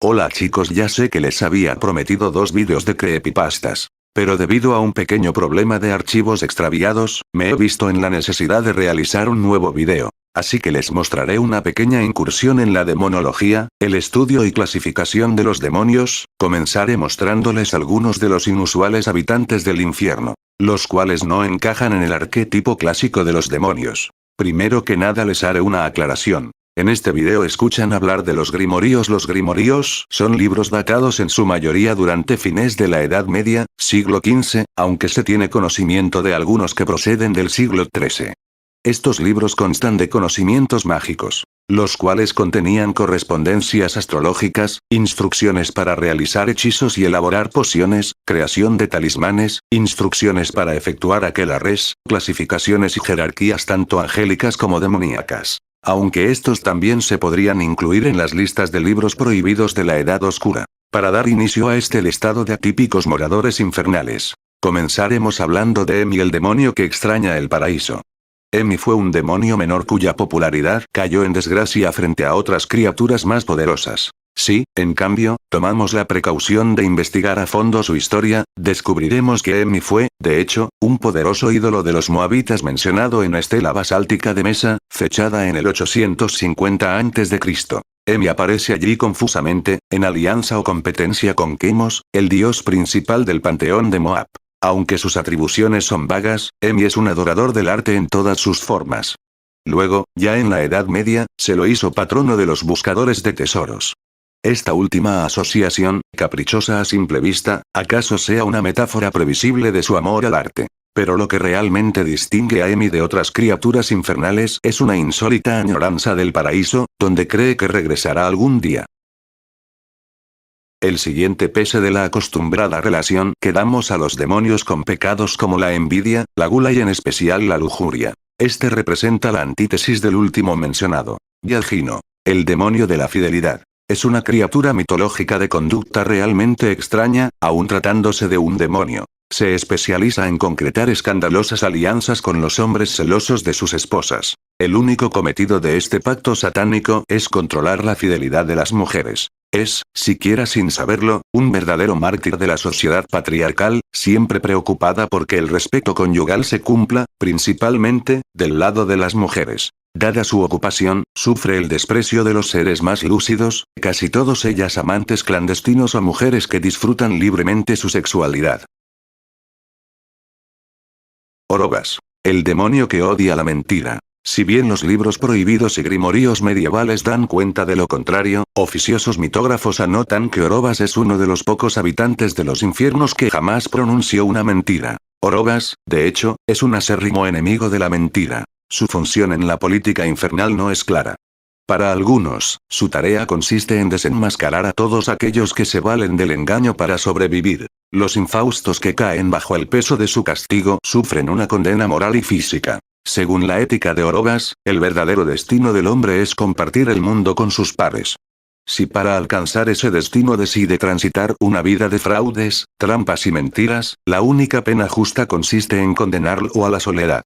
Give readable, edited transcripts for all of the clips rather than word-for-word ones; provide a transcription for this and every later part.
Hola chicos, ya sé que les había prometido 2 vídeos de creepypastas. Pero debido a un pequeño problema de archivos extraviados, me he visto en la necesidad de realizar un nuevo video. Así que les mostraré una pequeña incursión en la demonología, el estudio y clasificación de los demonios. Comenzaré mostrándoles algunos de los inusuales habitantes del infierno, los cuales no encajan en el arquetipo clásico de los demonios. Primero que nada les haré una aclaración. En este video escuchan hablar de los grimoríos. Los grimoríos son libros datados en su mayoría durante fines de la Edad Media, siglo XV, aunque se tiene conocimiento de algunos que proceden del siglo XIII. Estos libros constan de conocimientos mágicos, los cuales contenían correspondencias astrológicas, instrucciones para realizar hechizos y elaborar pociones, creación de talismanes, instrucciones para efectuar aquelarres, clasificaciones y jerarquías tanto angélicas como demoníacas. Aunque estos también se podrían incluir en las listas de libros prohibidos de la Edad Oscura. Para dar inicio a este listado de atípicos moradores infernales, comenzaremos hablando de Emi, el demonio que extraña el paraíso. Emi fue un demonio menor cuya popularidad cayó en desgracia frente a otras criaturas más poderosas. Si, en cambio, tomamos la precaución de investigar a fondo su historia, descubriremos que Emi fue, de hecho, un poderoso ídolo de los moabitas mencionado en la estela basáltica de Mesa, fechada en el 850 a.C. Emi aparece allí confusamente, en alianza o competencia con Quemos, el dios principal del panteón de Moab. Aunque sus atribuciones son vagas, Emi es un adorador del arte en todas sus formas. Luego, ya en la Edad Media, se lo hizo patrono de los buscadores de tesoros. Esta última asociación, caprichosa a simple vista, acaso sea una metáfora previsible de su amor al arte. Pero lo que realmente distingue a Emi de otras criaturas infernales es una insólita añoranza del paraíso, donde cree que regresará algún día. El siguiente pese de la acostumbrada relación que damos a los demonios con pecados como la envidia, la gula y en especial la lujuria. Este representa la antítesis del último mencionado. Yalgino, el demonio de la fidelidad. Es una criatura mitológica de conducta realmente extraña, aun tratándose de un demonio. Se especializa en concretar escandalosas alianzas con los hombres celosos de sus esposas. El único cometido de este pacto satánico es controlar la fidelidad de las mujeres. Es, siquiera sin saberlo, un verdadero mártir de la sociedad patriarcal, siempre preocupada porque el respeto conyugal se cumpla, principalmente, del lado de las mujeres. Dada su ocupación, sufre el desprecio de los seres más lúcidos, casi todos ellas amantes clandestinos o mujeres que disfrutan libremente su sexualidad. Orobas. El demonio que odia la mentira. Si bien los libros prohibidos y grimoríos medievales dan cuenta de lo contrario, oficiosos mitógrafos anotan que Orobas es uno de los pocos habitantes de los infiernos que jamás pronunció una mentira. Orobas, de hecho, es un acérrimo enemigo de la mentira. Su función en la política infernal no es clara. Para algunos, su tarea consiste en desenmascarar a todos aquellos que se valen del engaño para sobrevivir. Los infaustos que caen bajo el peso de su castigo sufren una condena moral y física. Según la ética de Orobas, el verdadero destino del hombre es compartir el mundo con sus pares. Si para alcanzar ese destino decide transitar una vida de fraudes, trampas y mentiras, la única pena justa consiste en condenarlo a la soledad.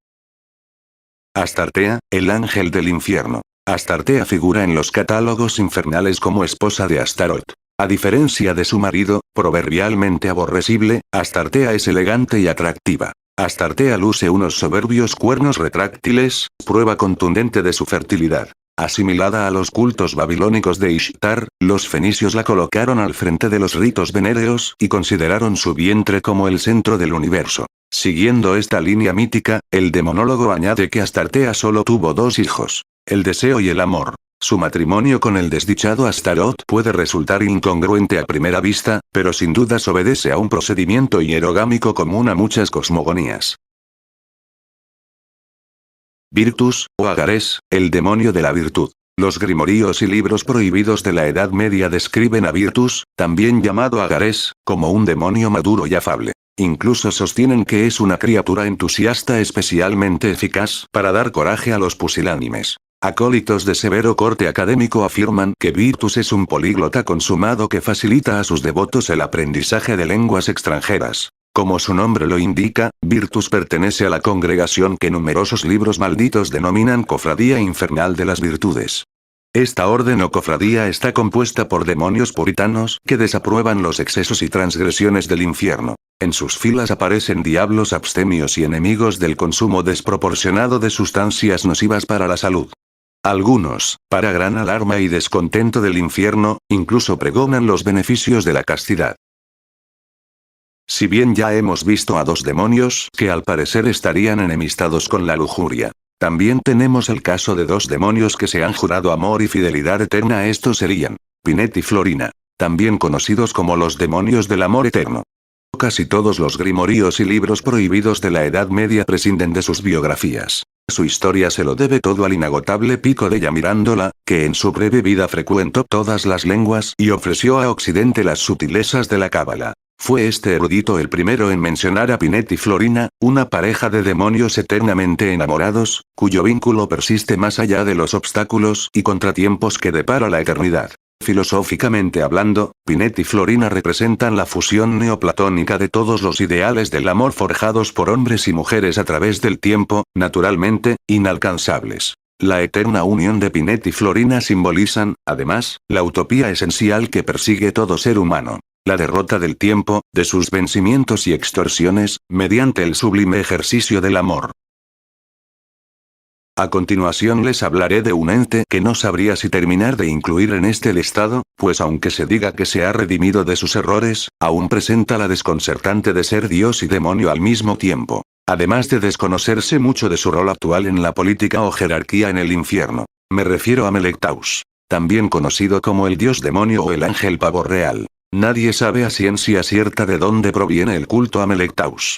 Astartea, el ángel del infierno. Astartea figura en los catálogos infernales como esposa de Astaroth. A diferencia de su marido, proverbialmente aborrecible, Astartea es elegante y atractiva. Astartea luce unos soberbios cuernos retráctiles, prueba contundente de su fertilidad. Asimilada a los cultos babilónicos de Ishtar, los fenicios la colocaron al frente de los ritos venéreos y consideraron su vientre como el centro del universo. Siguiendo esta línea mítica, el demonólogo añade que Astartea solo tuvo 2 hijos, el deseo y el amor. Su matrimonio con el desdichado Astaroth puede resultar incongruente a primera vista, pero sin dudas obedece a un procedimiento hierogámico común a muchas cosmogonías. Virtus, o Agares, el demonio de la virtud. Los grimoríos y libros prohibidos de la Edad Media describen a Virtus, también llamado Agares, como un demonio maduro y afable. Incluso sostienen que es una criatura entusiasta especialmente eficaz para dar coraje a los pusilánimes. Acólitos de severo corte académico afirman que Virtus es un políglota consumado que facilita a sus devotos el aprendizaje de lenguas extranjeras. Como su nombre lo indica, Virtus pertenece a la congregación que numerosos libros malditos denominan Cofradía Infernal de las Virtudes. Esta orden o cofradía está compuesta por demonios puritanos que desaprueban los excesos y transgresiones del infierno. En sus filas aparecen diablos abstemios y enemigos del consumo desproporcionado de sustancias nocivas para la salud. Algunos, para gran alarma y descontento del infierno, incluso pregonan los beneficios de la castidad. Si bien ya hemos visto a dos demonios que al parecer estarían enemistados con la lujuria, también tenemos el caso de dos demonios que se han jurado amor y fidelidad eterna. Estos serían Pinette y Florina, también conocidos como los demonios del amor eterno. Casi todos los grimoríos y libros prohibidos de la Edad Media prescinden de sus biografías. Su historia se lo debe todo al inagotable Pico della Mirandola, que en su breve vida frecuentó todas las lenguas y ofreció a Occidente las sutilezas de la cábala. Fue este erudito el primero en mencionar a Pinette y Florina, una pareja de demonios eternamente enamorados, cuyo vínculo persiste más allá de los obstáculos y contratiempos que depara la eternidad. Filosóficamente hablando, Pinette y Florina representan la fusión neoplatónica de todos los ideales del amor forjados por hombres y mujeres a través del tiempo, naturalmente, inalcanzables. La eterna unión de Pinette y Florina simbolizan, además, la utopía esencial que persigue todo ser humano. La derrota del tiempo, de sus vencimientos y extorsiones, mediante el sublime ejercicio del amor. A continuación les hablaré de un ente que no sabría si terminar de incluir en este listado, pues aunque se diga que se ha redimido de sus errores, aún presenta la desconcertante de ser Dios y demonio al mismo tiempo. Además de desconocerse mucho de su rol actual en la política o jerarquía en el infierno. Me refiero a Melectaus, también conocido como el dios demonio o el ángel pavo real. Nadie sabe a ciencia cierta de dónde proviene el culto a Melectaus.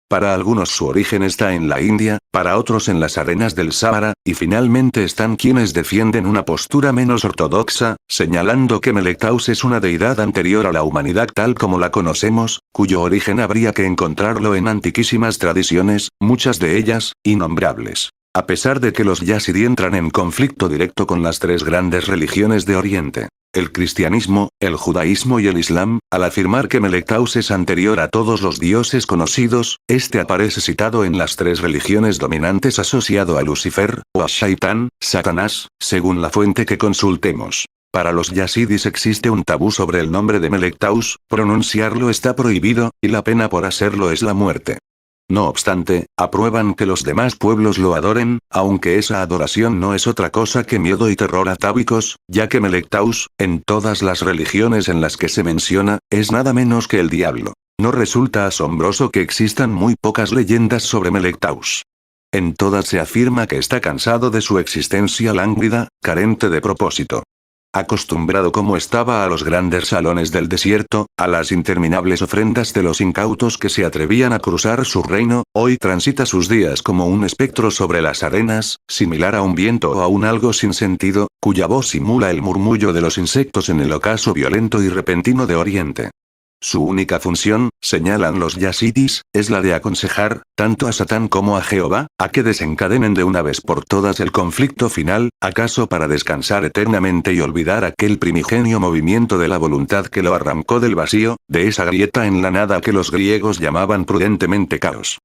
Para algunos su origen está en la India, para otros en las arenas del Sáhara, y finalmente están quienes defienden una postura menos ortodoxa, señalando que Melectaus es una deidad anterior a la humanidad tal como la conocemos, cuyo origen habría que encontrarlo en antiquísimas tradiciones, muchas de ellas, innombrables. A pesar de que los yazidí entran en conflicto directo con las tres grandes religiones de Oriente, el cristianismo, el judaísmo y el islam, al afirmar que Melectaus es anterior a todos los dioses conocidos, este aparece citado en las tres religiones dominantes asociado a Lucifer, o a Shaitán, Satanás, según la fuente que consultemos. Para los yazidis existe un tabú sobre el nombre de Melectaus, pronunciarlo está prohibido, y la pena por hacerlo es la muerte. No obstante, aprueban que los demás pueblos lo adoren, aunque esa adoración no es otra cosa que miedo y terror atávicos, ya que Melectaus, en todas las religiones en las que se menciona, es nada menos que el diablo. ¿No resulta asombroso que existan muy pocas leyendas sobre Melectaus? En todas se afirma que está cansado de su existencia lánguida, carente de propósito. Acostumbrado como estaba a los grandes salones del desierto, a las interminables ofrendas de los incautos que se atrevían a cruzar su reino, hoy transita sus días como un espectro sobre las arenas, similar a un viento o a un algo sin sentido, cuya voz simula el murmullo de los insectos en el ocaso violento y repentino de Oriente. Su única función, señalan los yazidis, es la de aconsejar, tanto a Satán como a Jehová, a que desencadenen de una vez por todas el conflicto final, acaso para descansar eternamente y olvidar aquel primigenio movimiento de la voluntad que lo arrancó del vacío, de esa grieta en la nada que los griegos llamaban prudentemente caos.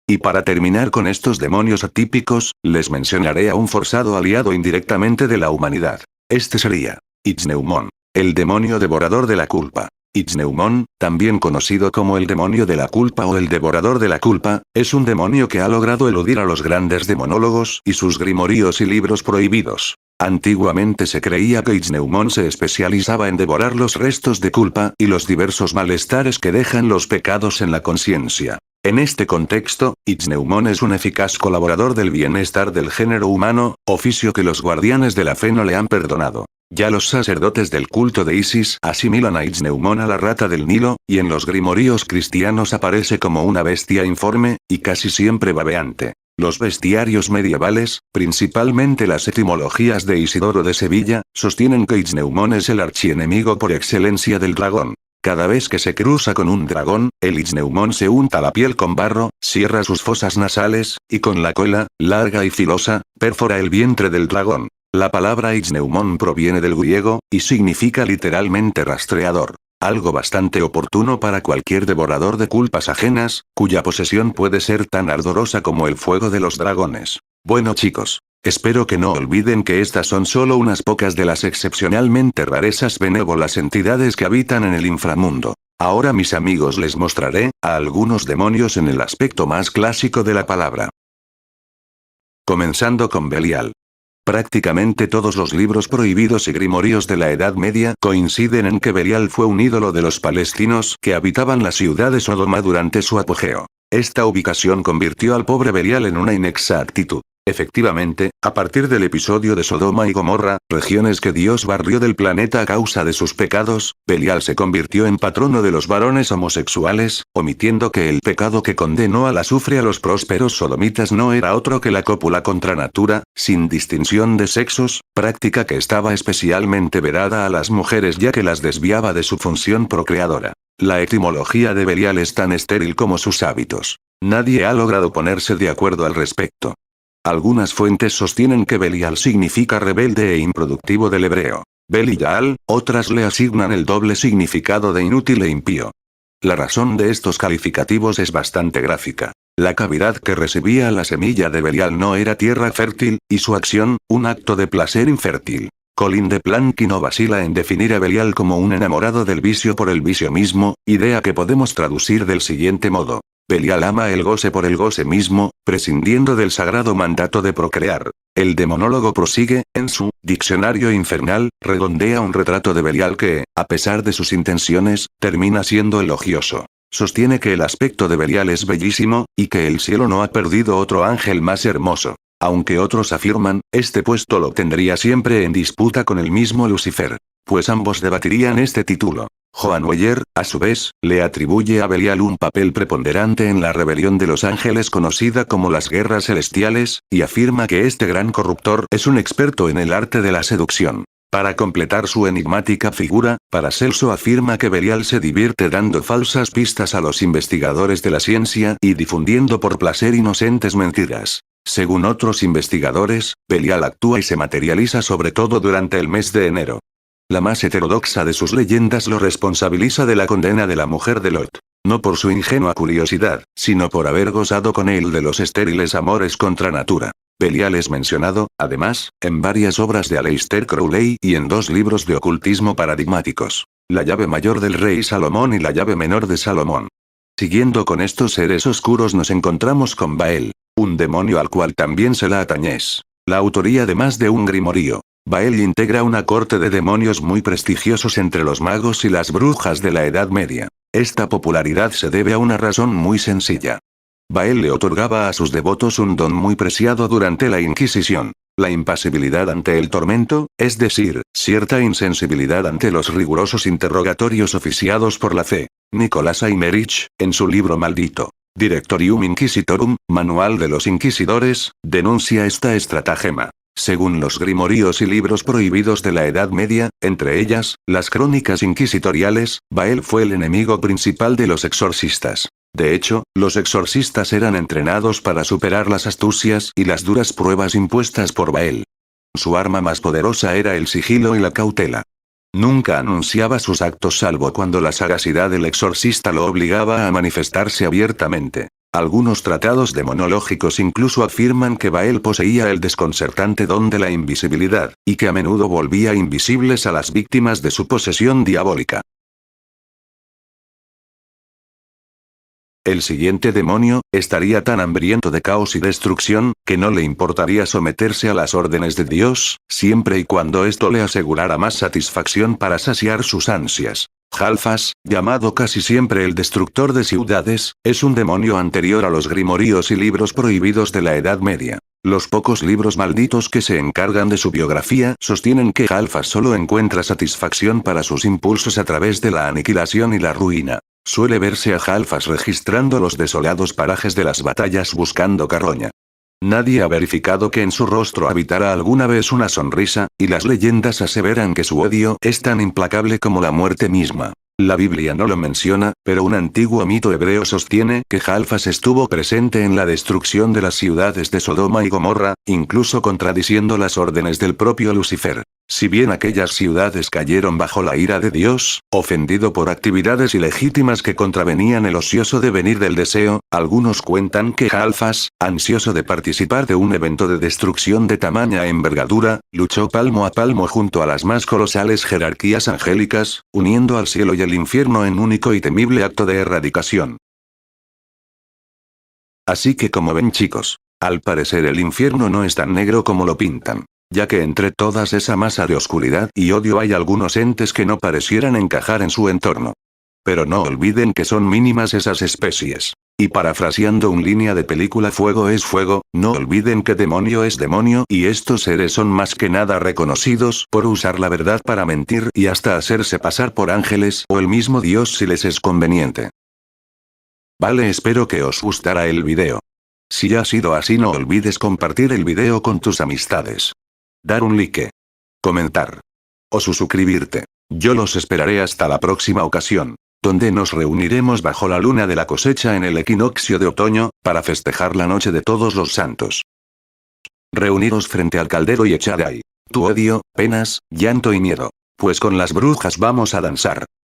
Y para terminar con estos demonios atípicos, les mencionaré a un forzado aliado indirectamente de la humanidad. Este sería Itzneumón, el demonio devorador de la culpa. Itzneumón, también conocido como el demonio de la culpa o el devorador de la culpa, es un demonio que ha logrado eludir a los grandes demonólogos y sus grimoríos y libros prohibidos. Antiguamente se creía que Itzneumón se especializaba en devorar los restos de culpa y los diversos malestares que dejan los pecados en la conciencia. En este contexto, Itzneumón es un eficaz colaborador del bienestar del género humano, oficio que los guardianes de la fe no le han perdonado. Ya los sacerdotes del culto de Isis asimilan a Itzneumón a la rata del Nilo, y en los grimoríos cristianos aparece como una bestia informe, y casi siempre babeante. Los bestiarios medievales, principalmente las etimologías de Isidoro de Sevilla, sostienen que Itzneumón es el archienemigo por excelencia del dragón. Cada vez que se cruza con un dragón, el Itzneumón se unta la piel con barro, cierra sus fosas nasales, y con la cola, larga y filosa, perfora el vientre del dragón. La palabra Itzneumón proviene del griego, y significa literalmente rastreador. Algo bastante oportuno para cualquier devorador de culpas ajenas, cuya posesión puede ser tan ardorosa como el fuego de los dragones. Bueno chicos, espero que no olviden que estas son solo unas pocas de las excepcionalmente rarezas benévolas entidades que habitan en el inframundo. Ahora mis amigos les mostraré a algunos demonios en el aspecto más clásico de la palabra. Comenzando con Belial. Prácticamente todos los libros prohibidos y grimorios de la Edad Media coinciden en que Belial fue un ídolo de los palestinos que habitaban la ciudad de Sodoma durante su apogeo. Esta ubicación convirtió al pobre Belial en una inexactitud. Efectivamente, a partir del episodio de Sodoma y Gomorra, regiones que Dios barrió del planeta a causa de sus pecados, Belial se convirtió en patrono de los varones homosexuales, omitiendo que el pecado que condenó al azufre a los prósperos sodomitas no era otro que la cópula contra natura, sin distinción de sexos, práctica que estaba especialmente vedada a las mujeres ya que las desviaba de su función procreadora. La etimología de Belial es tan estéril como sus hábitos. Nadie ha logrado ponerse de acuerdo al respecto. Algunas fuentes sostienen que Belial significa rebelde e improductivo del hebreo. Belial, otras le asignan el doble significado de inútil e impío. La razón de estos calificativos es bastante gráfica. La cavidad que recibía la semilla de Belial no era tierra fértil, y su acción, un acto de placer infértil. Colin de Planck no vacila en definir a Belial como un enamorado del vicio por el vicio mismo, idea que podemos traducir del siguiente modo. Belial ama el goce por el goce mismo, prescindiendo del sagrado mandato de procrear. El demonólogo prosigue, en su Diccionario Infernal, redondea un retrato de Belial que, a pesar de sus intenciones, termina siendo elogioso. Sostiene que el aspecto de Belial es bellísimo, y que el cielo no ha perdido otro ángel más hermoso. Aunque otros afirman, este puesto lo tendría siempre en disputa con el mismo Lucifer. Pues ambos debatirían este título. Joan Weyer, a su vez, le atribuye a Belial un papel preponderante en la rebelión de los ángeles conocida como las guerras celestiales, y afirma que este gran corruptor es un experto en el arte de la seducción. Para completar su enigmática figura, Paracelso afirma que Belial se divierte dando falsas pistas a los investigadores de la ciencia y difundiendo por placer inocentes mentiras. Según otros investigadores, Belial actúa y se materializa sobre todo durante el mes de enero. La más heterodoxa de sus leyendas lo responsabiliza de la condena de la mujer de Lot. No por su ingenua curiosidad, sino por haber gozado con él de los estériles amores contra natura. Belial es mencionado, además, en varias obras de Aleister Crowley y en 2 libros de ocultismo paradigmáticos. La llave mayor del rey Salomón y la llave menor de Salomón. Siguiendo con estos seres oscuros nos encontramos con Baal, un demonio al cual también se la atañés. La autoría de más de un grimorío. Baal integra una corte de demonios muy prestigiosos entre los magos y las brujas de la Edad Media. Esta popularidad se debe a una razón muy sencilla. Baal le otorgaba a sus devotos un don muy preciado durante la Inquisición. La impasibilidad ante el tormento, es decir, cierta insensibilidad ante los rigurosos interrogatorios oficiados por la fe. Nicolás Aymerich, en su libro Maldito, Directorium Inquisitorum, Manual de los Inquisidores, denuncia esta estratagema. Según los grimoríos y libros prohibidos de la Edad Media, entre ellas, las crónicas inquisitoriales, Baal fue el enemigo principal de los exorcistas. De hecho, los exorcistas eran entrenados para superar las astucias y las duras pruebas impuestas por Baal. Su arma más poderosa era el sigilo y la cautela. Nunca anunciaba sus actos salvo cuando la sagacidad del exorcista lo obligaba a manifestarse abiertamente. Algunos tratados demonológicos incluso afirman que Baal poseía el desconcertante don de la invisibilidad, y que a menudo volvía invisibles a las víctimas de su posesión diabólica. El siguiente demonio, estaría tan hambriento de caos y destrucción, que no le importaría someterse a las órdenes de Dios, siempre y cuando esto le asegurara más satisfacción para saciar sus ansias. Jalfas, llamado casi siempre el destructor de ciudades, es un demonio anterior a los grimoríos y libros prohibidos de la Edad Media. Los pocos libros malditos que se encargan de su biografía sostienen que Jalfas solo encuentra satisfacción para sus impulsos a través de la aniquilación y la ruina. Suele verse a Jalfas registrando los desolados parajes de las batallas buscando carroña. Nadie ha verificado que en su rostro habitara alguna vez una sonrisa, y las leyendas aseveran que su odio es tan implacable como la muerte misma. La Biblia no lo menciona, pero un antiguo mito hebreo sostiene que Jalfas estuvo presente en la destrucción de las ciudades de Sodoma y Gomorra, incluso contradiciendo las órdenes del propio Lucifer. Si bien aquellas ciudades cayeron bajo la ira de Dios, ofendido por actividades ilegítimas que contravenían el ocioso devenir del deseo, algunos cuentan que Halfas, ansioso de participar de un evento de destrucción de tamaña envergadura, luchó palmo a palmo junto a las más colosales jerarquías angélicas, uniendo al cielo y el infierno en único y temible acto de erradicación. Así que como ven chicos, al parecer el infierno no es tan negro como lo pintan. Ya que entre todas esa masa de oscuridad y odio hay algunos entes que no parecieran encajar en su entorno. Pero no olviden que son mínimas esas especies. Y parafraseando un línea de película Fuego es fuego, no olviden que demonio es demonio y estos seres son más que nada reconocidos por usar la verdad para mentir y hasta hacerse pasar por ángeles o el mismo Dios si les es conveniente. Vale, espero que os gustara el video. Si ha sido así no olvides compartir el video con tus amistades. Dar un like. Comentar. O suscribirte. Yo los esperaré hasta la próxima ocasión, donde nos reuniremos bajo la luna de la cosecha en el equinoccio de otoño, para festejar la noche de todos los santos. Reuniros frente al caldero y echad ahí tu odio, penas, llanto y miedo. Pues con las brujas vamos a danzar.